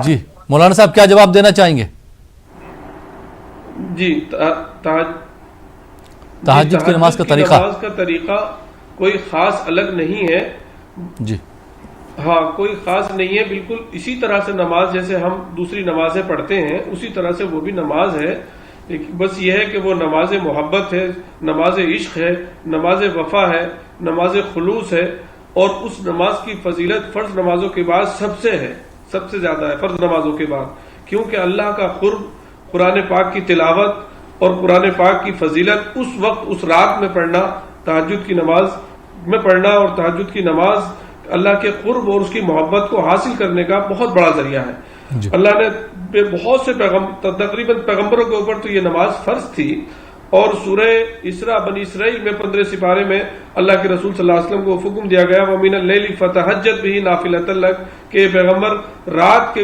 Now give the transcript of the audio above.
جی مولانا صاحب کیا جواب دینا چاہیں گے؟ جی تہجد کی نماز کا طریقہ؟ نماز کا طریقہ کوئی خاص الگ نہیں ہے. جی ہاں کوئی خاص نہیں ہے، بالکل اسی طرح سے نماز جیسے ہم دوسری نمازیں پڑھتے ہیں اسی طرح سے وہ بھی نماز ہے. بس یہ ہے کہ وہ نماز محبت ہے، نماز عشق ہے، نماز وفا ہے، نماز خلوص ہے، اور اس نماز کی فضیلت فرض نمازوں کے بعد سب سے ہے، سب سے زیادہ ہے فرض نمازوں کے بعد، کیونکہ اللہ کا قرب قرآن پاک کی تلاوت اور قرآن پاک کی فضیلت اس وقت اس رات میں پڑھنا، تہجد کی نماز میں پڑھنا، اور تہجد کی نماز اللہ کے قرب اور اس کی محبت کو حاصل کرنے کا بہت بڑا ذریعہ ہے. جی اللہ نے بہت سے تقریباً پیغمبروں کے اوپر تو یہ نماز فرض تھی، اور سورہ اسراء بنی اسرائیل میں 15 سپارے میں اللہ کے رسول صلی اللہ علیہ وسلم کو حکم دیا گیا وَمِنَ اللَّيْلِ فَتَہَجَّدْ بِهِ نَافِلَةً لَكَ کہ پیغمبر رات کے